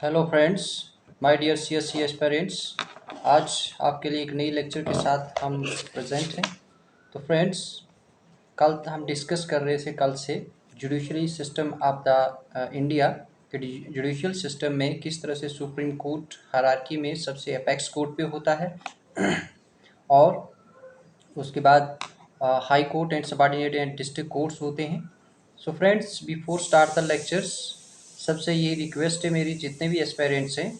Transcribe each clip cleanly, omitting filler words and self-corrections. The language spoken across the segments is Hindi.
Hello friends, my dear C S parents. आज आपके लिए एक नई लेक्चर के साथ हम प्रेजेंट हैं। तो फ्रेंड्स, कल हम डिस्कस कर रहे थे कल से judiciary system of the India के जुडिशियल सिस्टम में किस तरह से सुप्रीम कोर्ट हायरार्की में सबसे अपेक्स कोर्ट पे होता है और उसके बाद high court and subordinate and district courts होते हैं। So friends, before start the lectures, सबसे ये रिक्वेस्ट है मेरी, जितने भी एस्पायरेंट्स हैं,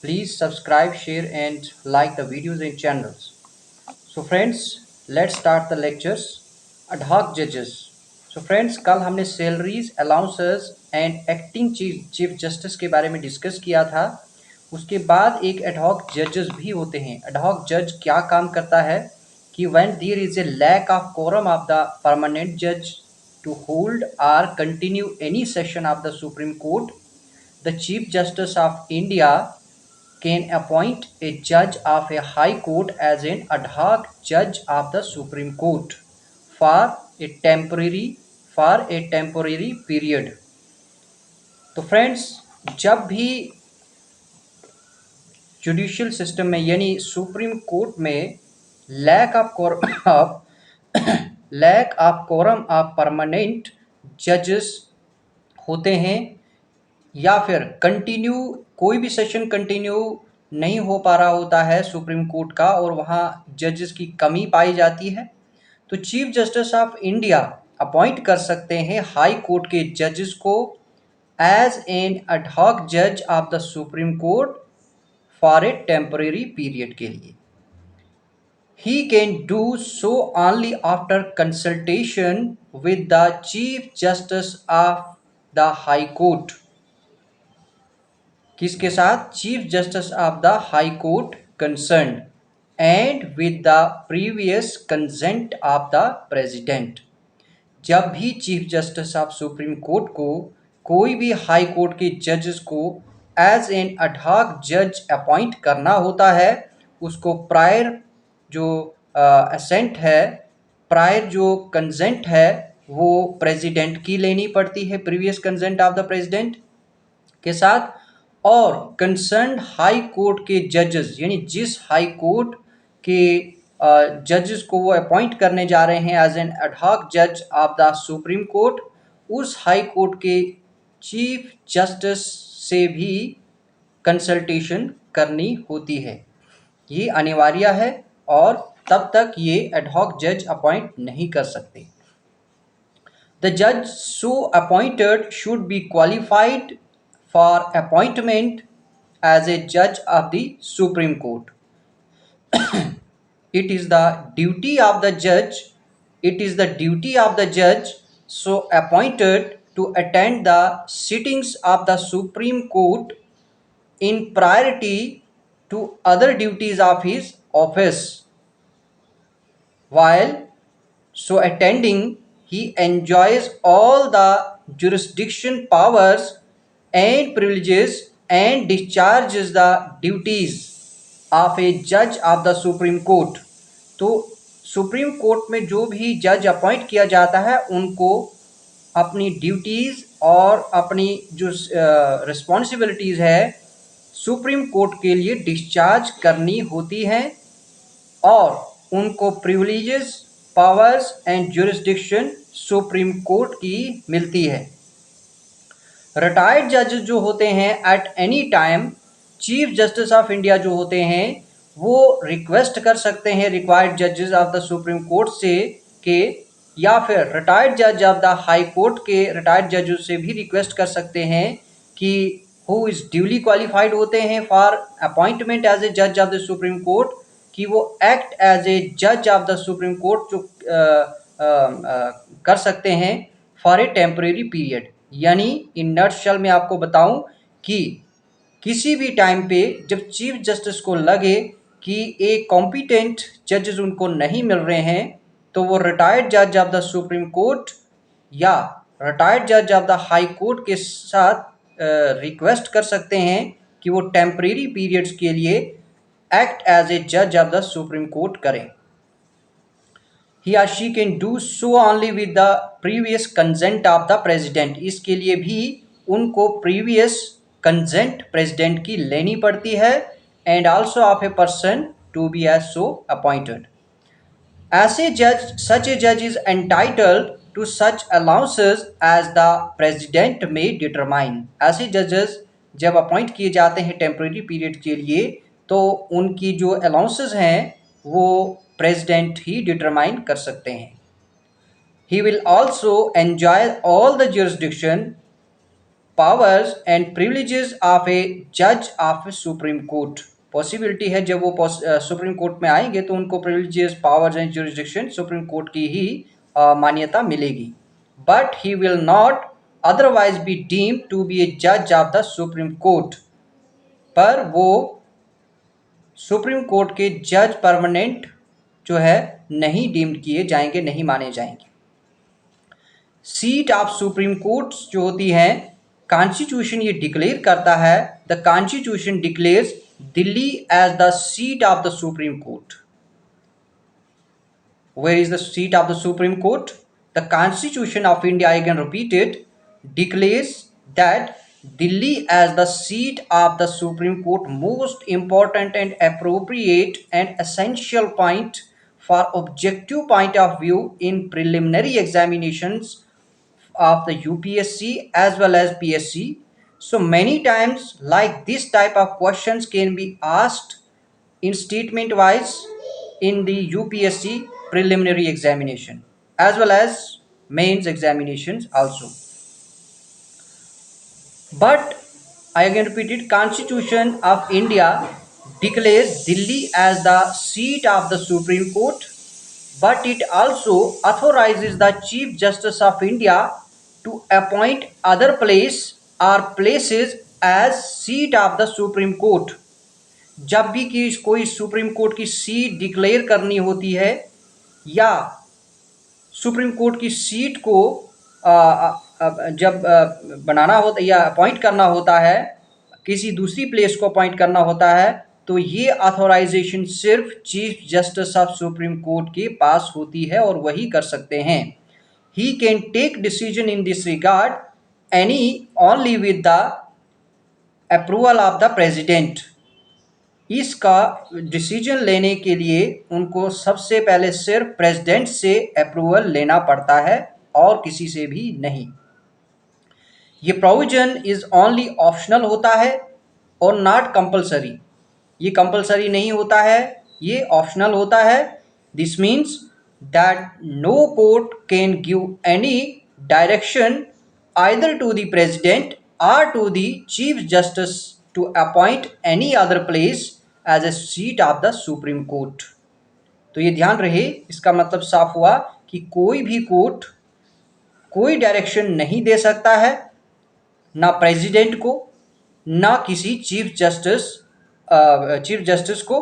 please subscribe, share and like the videos and channels. So friends, let's start the lectures. Ad hoc judges. So friends, कल हमने salaries, allowances and acting chief justice के बारे में डिस्कस किया था। उसके बाद एक एडहॉक जजेस भी होते हैं। एडहॉक जज क्या काम करता है कि when there is a lack of quorum of the permanent जज to hold or continue any session of the supreme Court, the Chief justice of India can appoint a judge of a high court as an ad hoc judge of the Supreme Court for a temporary period. तो फ्रेंड्स, जब भी जुडिशियल सिस्टम में यानी सुप्रीम कोर्ट में lack of quorum of permanent जजेस होते हैं या फिर कंटिन्यू कोई भी सेशन कंटिन्यू नहीं हो पा रहा होता है सुप्रीम कोर्ट का और वहाँ जजेस की कमी पाई जाती है, तो chief justice of India appoint कर सकते हैं हाई कोर्ट के जजेस को एज एन एड हॉक जज of the supreme court for a temporary period के लिए। He can do so only after consultation with the Chief Justice of the High Court. किसके साथ? Chief justice of the high court concerned and with the previous consent of the president. जब भी chief justice of supreme court को कोई भी हाई कोर्ट के जजेस को एज एन एड हॉक जज अपॉइंट करना होता है, उसको प्रायर जो असेंट है, प्रायर जो कंसेंट है, वो प्रेसिडेंट की लेनी पड़ती है, previous consent of the president के साथ। और कंसर्न हाई कोर्ट के जजेस यानी जिस हाई कोर्ट के जजेस को वो अपॉइंट करने जा रहे हैं एज एन एड हॉक जज ऑफ द सुप्रीम कोर्ट, उस हाई कोर्ट के चीफ जस्टिस से भी कंसल्टेशन करनी होती है। ये अनिवार्य है और तब तक ये एड हॉक जज अपॉइंट नहीं कर सकते। The judge so appointed should be qualified for appointment as a judge of the Supreme Court. It is the duty of the judge. It is the duty of the judge so appointed to attend the sittings of the Supreme Court in priority to other duties of his office. While so attending, he enjoys all the jurisdiction powers and privileges and discharges the duties of a judge of the Supreme Court. तो सुप्रीम कोर्ट में जो भी जज अपॉइंट किया जाता है उनको अपनी ड्यूटीज़ और अपनी जो रिस्पॉन्सिबिलिटीज़ है सुप्रीम कोर्ट के लिए डिस्चार्ज करनी होती हैं और उनको privileges, powers and jurisdiction supreme Court की मिलती है। रिटायर्ड जजेस जो होते हैं at any time, chief justice of India जो होते हैं वो रिक्वेस्ट कर सकते हैं रिक्वायर्ड जजेस ऑफ द सुप्रीम कोर्ट से के, या फिर रिटायर्ड जज ऑफ द हाई कोर्ट के रिटायर्ड जजेस से भी रिक्वेस्ट कर सकते हैं कि हु इज़ ड्यूली क्वालिफाइड होते हैं फॉर अपॉइंटमेंट एज ए जज ऑफ द सुप्रीम कोर्ट, कि वो एक्ट एज ए जज ऑफ द सुप्रीम कोर्ट जो कर सकते हैं फॉर ए टेम्परेरी पीरियड। यानी इन नटशल में आपको बताऊं कि किसी भी टाइम पे जब चीफ जस्टिस को लगे कि एक कॉम्पिटेंट जजेस उनको नहीं मिल रहे हैं, तो वो रिटायर्ड जज ऑफ द सुप्रीम कोर्ट या रिटायर्ड जज ऑफ द हाई कोर्ट के साथ रिक्वेस्ट कर सकते हैं कि वो टेम्परेरी पीरियड्स के लिए एक्ट एज ए जज ऑफ द सुप्रीम कोर्ट करें। He or she can do so only with the previous consent of the president. इसके लिए भी उनको प्रीवियस कंसेंट प्रेसिडेंट की लेनी पड़ती है and also of a person to be as so appointed. As a judge, such a judge is entitled to such allowances as the president may determine. ऐसे जजेस जब अपॉइंट किए जाते हैं टेम्परेरी पीरियड के लिए तो उनकी जो अलाउंसेस हैं वो प्रेसिडेंट ही डिटरमाइन कर सकते हैं। He will also enjoy all the jurisdiction, powers and privileges of a judge of a Supreme Court. Possibility है जब वो सुप्रीम कोर्ट में आएंगे तो उनको privileges, powers and jurisdiction Supreme Court की ही मान्यता मिलेगी। But he will not otherwise be deemed to be a जज ऑफ द सुप्रीम कोर्ट। पर वो सुप्रीम कोर्ट के जज परमानेंट जो है नहीं डीम्ड किए जाएंगे, नहीं माने जाएंगे। सीट ऑफ सुप्रीम कोर्ट जो होती है, कॉन्स्टिट्यूशन ये डिक्लेयर करता है, the constitution declares Delhi as the seat of the supreme court. Where is the seat of the Supreme Court? The Constitution of India, I can repeat it, declares that Delhi as the seat of the Supreme Court, most important and appropriate and essential point for objective point of view in preliminary examinations of the UPSC as well as PSC. So many times like this type of questions can be asked in statement wise in the UPSC preliminary examination as well as mains examinations also. But I again repeat it, Constitution of India declares Delhi as the seat of the Supreme Court, but it also authorizes the Chief Justice of India to appoint other place or places as seat of the Supreme Court. जब भी कि कोई सुप्रीम कोर्ट की सीट डिक्लेयर करनी होती है या सुप्रीम कोर्ट की सीट को जब बनाना होता या अपॉइंट करना होता है, किसी दूसरी प्लेस को अपॉइंट करना होता है, तो ये ऑथोराइजेशन सिर्फ chief justice of supreme court के पास होती है और वही कर सकते हैं। He can take decision in this regard any only with the approval of the president. इसका डिसीजन लेने के लिए उनको सबसे पहले सिर्फ प्रेसिडेंट से अप्रूवल लेना पड़ता है और किसी से भी नहीं। ये प्रोविजन इज ओनली ऑप्शनल होता है और नॉट कंपलसरी। ये कंपलसरी नहीं होता है, ये ऑप्शनल होता है। This means that no court can give any direction either to the president or to the Chief Justice to appoint any other place as a seat of the Supreme Court. तो ये ध्यान रहे, इसका मतलब साफ हुआ कि कोई भी कोर्ट कोई डायरेक्शन नहीं दे सकता है, ना प्रेसिडेंट को ना किसी चीफ जस्टिस को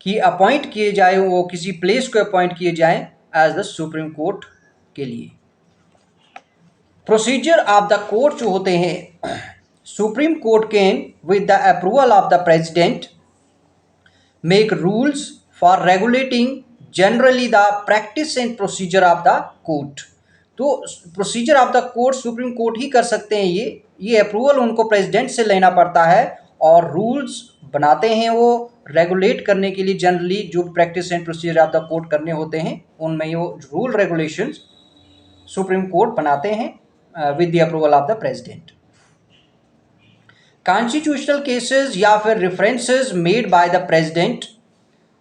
कि अपॉइंट किए जाए, वो किसी प्लेस को अपॉइंट किए जाए एज द सुप्रीम कोर्ट के लिए। प्रोसीजर ऑफ द कोर्ट जो होते हैं, Supreme Court can with the approval of the President make rules for regulating generally the practice and procedure of the court. तो procedure of the court Supreme Court ही कर सकते हैं। ये अप्रूवल उनको प्रेसिडेंट से लेना पड़ता है और रूल्स बनाते हैं वो रेगुलेट करने के लिए। जनरली जो practice and procedure of the court करने होते हैं उनमें वो रूल रेगुलेशंस सुप्रीम कोर्ट बनाते हैं with the approval of the president. Constitutional cases या फिर references made by the president.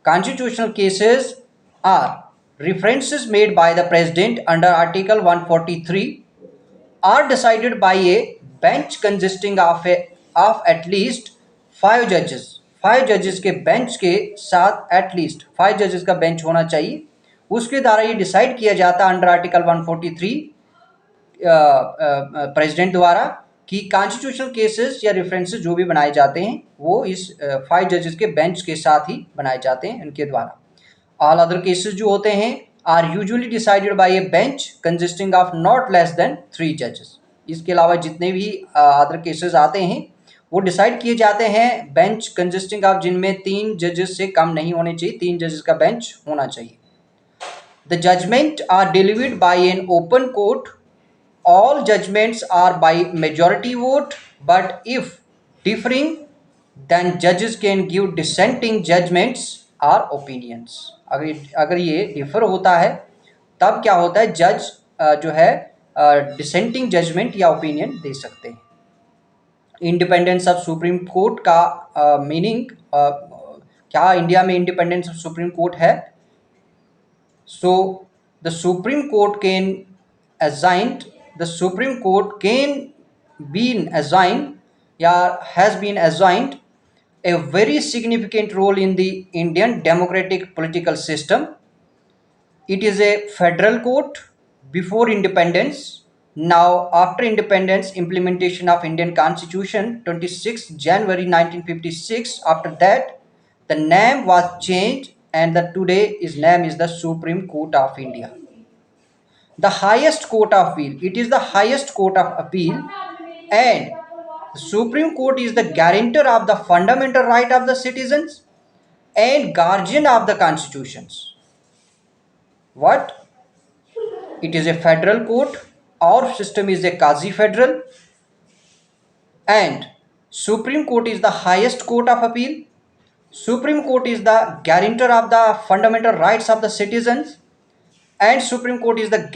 Constitutional cases are references made by the president under Article 143 are decided by a bench consisting of at least 5 judges. 5 judges के bench के साथ at least 5 judges का bench होना चाहिए। उसके द्वारा ये डिसाइड किया जाता है अंडर आर्टिकल 143 प्रेसिडेंट द्वारा कि कॉन्स्टिट्यूशनल केसेस या रेफरेंसेस जो भी बनाए जाते हैं वो इस 5 जजेस के बेंच के साथ ही बनाए जाते हैं इनके द्वारा। ऑल अदर केसेस जो होते हैं are usually decided by a bench consisting of not less than 3 जजेस। इसके अलावा जितने भी अदर केसेस आते हैं वो डिसाइड किए जाते हैं बेंच कंसिस्टिंग ऑफ जिनमें 3 जजेस से कम नहीं होने चाहिए, 3 जजेस का बेंच होना चाहिए। The judgment are delivered by an open court all judgments are by majority vote, but if differing, then judges can give dissenting judgments or opinions. अगर ये डिफर होता है तब क्या होता है, जज जो है डिसेंटिंग जजमेंट या ओपिनियन दे सकते हैं. इंडिपेंडेंस ऑफ सुप्रीम कोर्ट का मीनिंग क्या इंडिया में इंडिपेंडेंस ऑफ सुप्रीम कोर्ट है? So the supreme Court can assigned the supreme court can been assigned, yeah, has been assigned a very significant role in the Indian democratic political system. It is a federal court before independence. Now, after independence, implementation of Indian Constitution, 26 January 1956. After that, the name was changed, and the today is name is the Supreme Court of India. The highest court of appeal. It is the highest court of appeal, and the Supreme Court is the guarantor of the fundamental right of the citizens and guardian of the constitutions. What? It is a federal court. Our system is a quasi federal, and Supreme Court is the highest court of appeal. Supreme Court is the guarantor of the fundamental rights of the citizens, and Supreme Court is the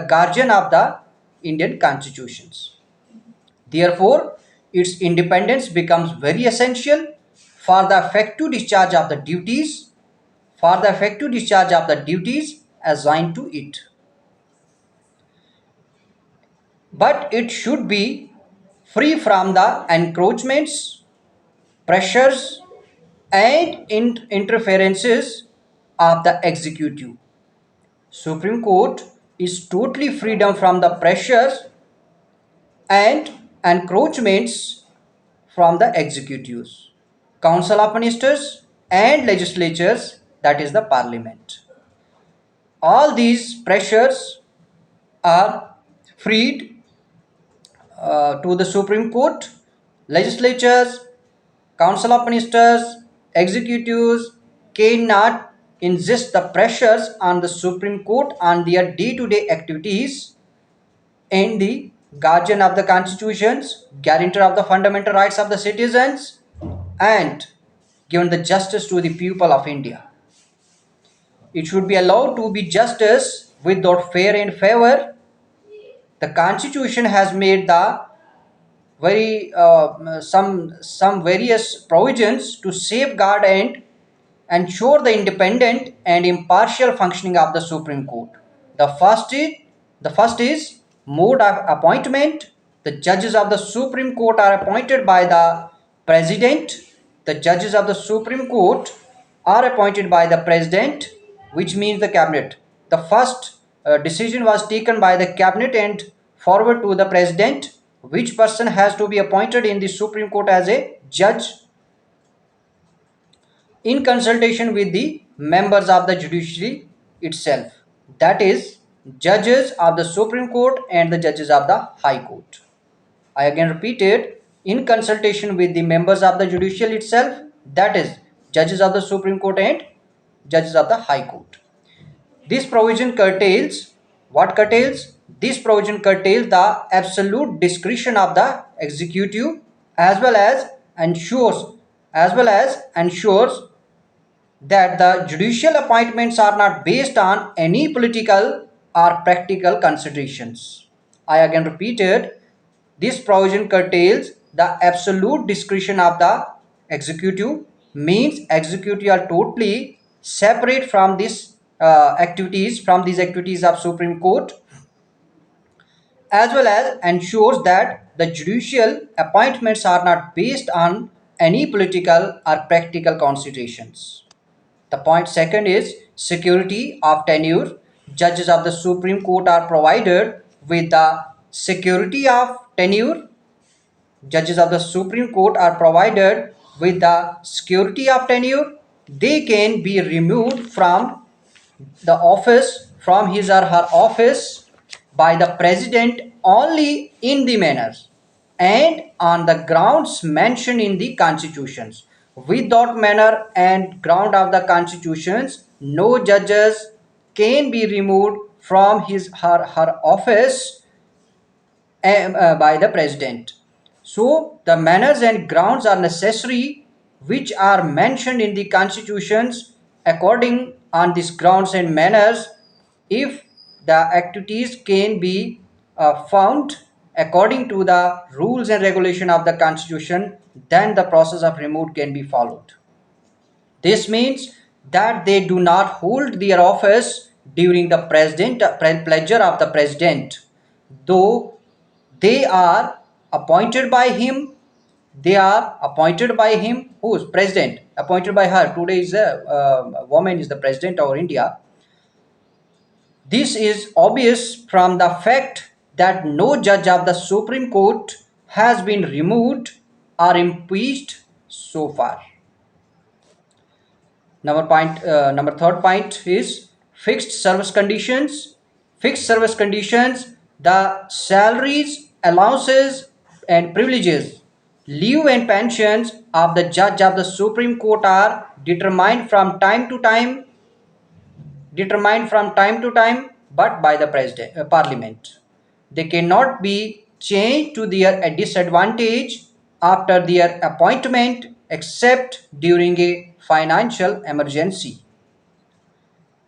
guardian of the Indian constitutions. Therefore, its independence becomes very essential for the effective discharge of the duties, assigned to it. But it should be free from the encroachments, pressures, and interferences of the executive. Supreme Court is totally freedom from the pressures and encroachments from the executives, council of ministers, and legislatures, that is the parliament. All these pressures are freed to the Supreme Court. Legislatures, council of ministers, executives cannot insist the pressures on the Supreme Court on their day-to-day activities, and the guardian of the constitutions, guarantor of the fundamental rights of the citizens, and given the justice to the people of India. It should be allowed to be justice without fear and favor. The constitution has made the very some various provisions to safeguard and ensure the independent and impartial functioning of the Supreme Court. The first is mode of appointment. The judges of the Supreme Court are appointed by the President. The judges of the Supreme Court are appointed by the President, which means the Cabinet. The first decision was taken by the Cabinet and forward to the President, which person has to be appointed in the Supreme Court as a judge in consultation with the members of the judiciary itself, that is, judges of the Supreme Court and the judges of the High Court. I again repeated, in consultation with the members of the judicial itself, that is, judges of the Supreme Court and judges of the High Court. This provision curtails, what curtails? This provision curtails the absolute discretion of the executive, as well as ensures that the judicial appointments are not based on any political or practical considerations. I again repeated, this provision curtails the absolute discretion of the executive, means executive are totally separate from these activities of Supreme Court, as well as ensures that the judicial appointments are not based on any political or practical considerations. The point second is security of tenure. Judges of the Supreme Court are provided with the security of tenure. Judges of the Supreme Court are provided with the security of tenure. They can be removed from the office, from his or her office, by the president only in the manners and on the grounds mentioned in the constitutions. Without manner and ground of the constitutions, no judges can be removed from his or her office by the president. So the manners and grounds are necessary which are mentioned in the constitutions. According on these grounds and manners, if the activities can be found according to the rules and regulation of the constitution, then the process of removal can be followed. This means that they do not hold their office during the pleasure of the president, though they are appointed by him. They are appointed by him. Who is president? Appointed by her. Today is a woman is the president of India. This is obvious from the fact that no judge of the Supreme Court has been removed or impeached so far. Number third point is fixed service conditions. Fixed service conditions, the salaries, allowances, and privileges, leave and pensions of the judge of the Supreme Court are determined from time to time, but by the Parliament. They cannot be changed to their disadvantage after their appointment except during a financial emergency.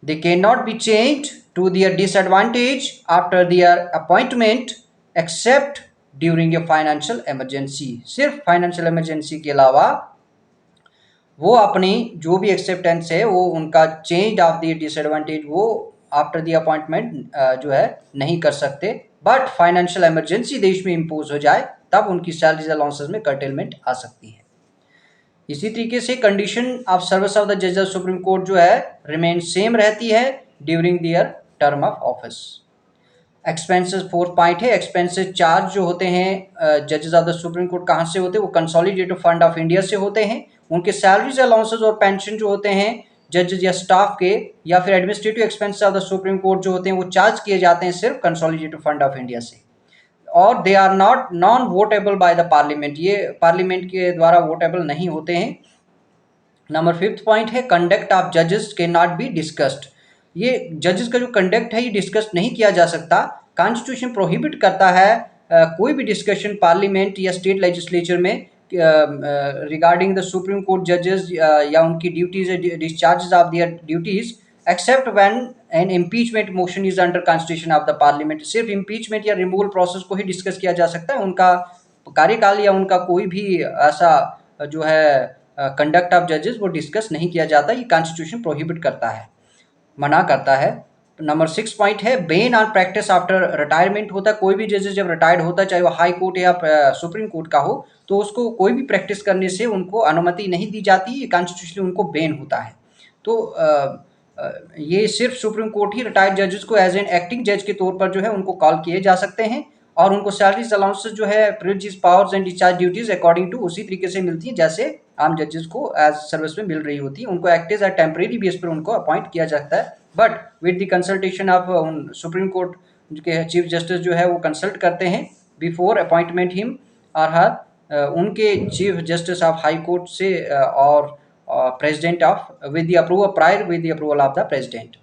They cannot be changed to their disadvantage after their appointment except during a financial emergency. सिर्फ फाइनेंशियल इमरजेंसी के अलावा वो अपनी जो भी एक्सेप्टेंस है वो उनका चेंज ऑफ द डिसएडवांटेज वो आफ्टर द अपॉइंटमेंट जो है नहीं कर सकते. बट फाइनेंशियल इमरजेंसी देश में इम्पोज हो जाए तब उनकी सैलरीज अलाउंसेस में कर्टेलमेंट आ सकती है. इसी तरीके से condition of service of the जज ऑफ सुप्रीम कोर्ट जो है रिमेन सेम रहती है during their term of office. Expenses fourth point है. एक्सपेंसेस चार्ज जो होते हैं जजेस ऑफ द सुप्रीम कोर्ट कहाँ से होते हैं? वो कंसोलिडेटेड फंड ऑफ इंडिया से होते हैं. उनके सैलरीज अलाउंसेस और पेंशन जो होते हैं जजेस या स्टाफ के या फिर administrative expenses of the supreme court जो होते हैं वो चार्ज किए जाते हैं सिर्फ कंसोलिडेटेड फंड ऑफ इंडिया से. और they are not non votable by the parliament. ये पार्लियामेंट के द्वारा वोटेबल नहीं होते हैं. नंबर फिफ्थ पॉइंट है कंडक्ट ऑफ जजेस कैन नॉट बी डिस्कस्ड. ये जजेस का जो कंडक्ट है ये डिस्कस नहीं किया जा सकता. कॉन्स्टिट्यूशन प्रोहिबिट करता है कोई भी डिस्कशन पार्लियामेंट या स्टेट लेजिस्लेचर में रिगार्डिंग द सुप्रीम कोर्ट जजेस या उनकी duties discharges of their duties except when an impeachment motion is under constitution of the parliament. सिर्फ इम्पीचमेंट या रिमूवल प्रोसेस को ही डिस्कस किया जा सकता है. उनका कार्यकाल या उनका कोई भी ऐसा जो है कंडक्ट ऑफ जजेस वो डिस्कस नहीं किया जाता. ये कॉन्स्टिट्यूशन प्रोहिबिट करता है, मना करता है. नंबर सिक्स पॉइंट है Ben on practice after retirement होता है. कोई भी जजेस जब रिटायर्ड होता है चाहे वो हाई कोर्ट या सुप्रीम कोर्ट का हो तो उसको कोई भी प्रैक्टिस करने से उनको अनुमति नहीं दी जाती. ये कॉन्स्टिट्यूशनली उनको बेन होता है. तो ये सिर्फ सुप्रीम कोर्ट ही रिटायर्ड जजेस को एज एन एक्टिंग जज के तौर पर जो है उनको कॉल किए जा सकते हैं और उनको सैलरीज अलाउंसेस जो है privileges powers and discharge duties according to उसी तरीके से मिलती हैं जैसे आम जजेस को एज सर्विस में मिल रही होती है. उनको एक्ट एज टेम्परेरी बेस पर उनको अपॉइंट किया जाता है. But with the consultation of supreme court के चीफ जस्टिस जो है वो कंसल्ट करते हैं बिफोर अपॉइंटमेंट हिम और हर उनके Chief justice of High Court से और President of with the approval of the President.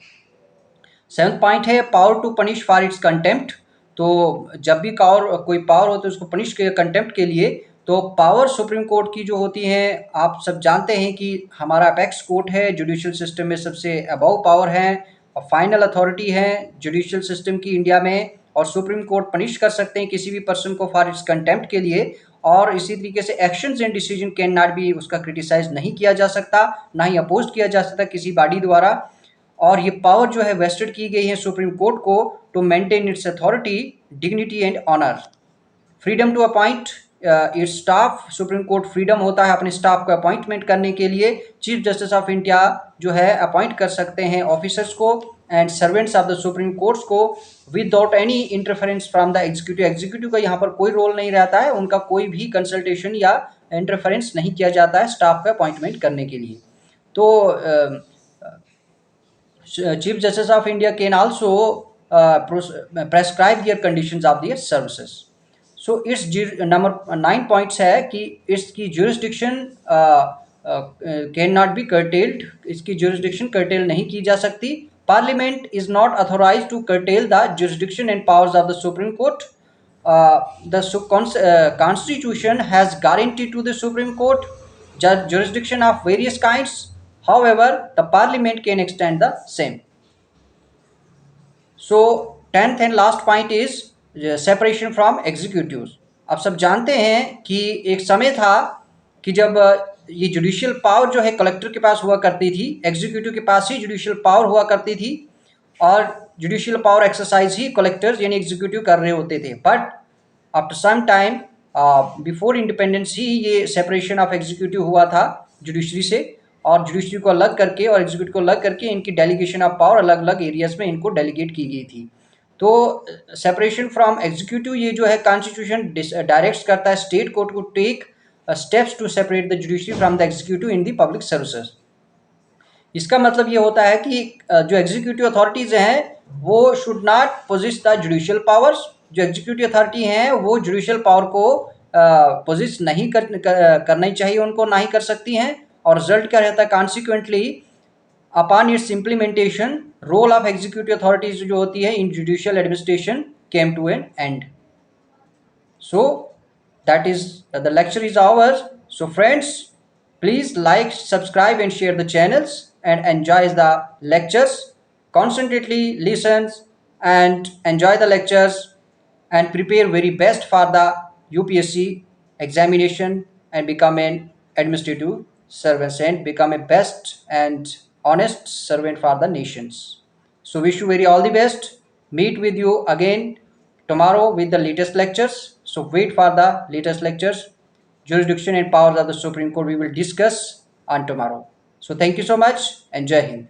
Seventh point है power to punish for its contempt. तो जब भी कोई पावर होती है उसको पनिश के कंटेम्प्ट के लिए तो पावर सुप्रीम कोर्ट की जो होती है आप सब जानते हैं कि हमारा अपेक्स कोर्ट है जुडिशियल सिस्टम में सबसे अबव पावर है और फाइनल अथॉरिटी है जुडिशियल सिस्टम की इंडिया में. और सुप्रीम कोर्ट पनिश कर सकते हैं किसी भी पर्सन को फॉर इट्स कंटेम्प्ट के लिए. और इसी तरीके से actions and decision can not B उसका क्रिटिसाइज नहीं किया जा सकता ना ही अपोज किया जा सकता किसी बॉडी द्वारा. और ये पावर जो है वेस्टेड की गई है सुप्रीम कोर्ट को to maintain its authority dignity and honour. Freedom to appoint its staff. Supreme court freedom होता है अपने स्टाफ को अपॉइंटमेंट करने के लिए. चीफ जस्टिस ऑफ इंडिया जो है अपॉइंट कर सकते हैं ऑफिसर्स को and servants of the Supreme Courts को without any interference from the executive. Executive का यहाँ पर कोई रोल नहीं रहता है. उनका कोई भी कंसल्टेशन या इंटरफेरेंस नहीं किया जाता है स्टाफ का अपॉइंटमेंट करने के लिए. तो Chief Justice of India can also prescribe their conditions of their services. So its number 9 points है कि इसकी jurisdiction cannot be curtailed. इसकी jurisdiction curtail नहीं की जा सकती. Parliament is not authorized to curtail the jurisdiction and powers of the Supreme Court. Constitution has guaranteed to the Supreme Court jurisdiction of various kinds. However, the Parliament can extend the same. So tenth and last point is separation from executives. अब सब जानते हैं कि एक समय था कि जब ये जुडिशियल पावर जो है कलेक्टर के पास हुआ करती थी, एग्जीक्यूटिव के पास ही जुडिशियल पावर हुआ करती थी, और जुडिशियल पावर एक्सरसाइज ही कलेक्टर्स यानी एग्जीक्यूटिव कर रहे होते थे। But after some time before independence ही ये सेपरेशन ऑफ एग्जीक्यूटिव हुआ था जुडिशरी से, और जुडिशरी को अलग करके और एग्जीक्यूटिव को अलग करके इनकी डेलीगेशन ऑफ पावर अलग अलग एरियाज में इनको डेलीगेट की गई थी। तो सेपरेशन फ्रॉम एग्जीक्यूटिव ये जो है कॉन्स्टिट्यूशन डायरेक्ट करता है स्टेट कोर्ट को take steps to separate the judiciary from the executive in the public services. इसका मतलब ये होता है कि जो एग्जीक्यूटिव अथॉरिटीज हैं वो should not possess the judicial powers. जो एग्जीक्यूटिव अथॉरिटी हैं वो जुडिशियल पावर को पोजेस नहीं करना चाहिए, उनको ना ही कर सकती हैं। और रिजल्ट क्या रहता है, consequently upon its implementation role of executive authorities जो होती है in judicial administration came to an end. So that is the lecture is ours. So friends, please like, subscribe and share the channels and enjoy the lectures. Concentrately listen and enjoy the lectures and prepare very best for the UPSC examination and become an administrative servant and become a best and honest servant for the nations. So wish you very all the best. Meet with you again tomorrow with the latest lectures. So wait for the latest lectures. Jurisdiction and powers of the Supreme Court we will discuss on tomorrow. So thank you so much and Jai Hind.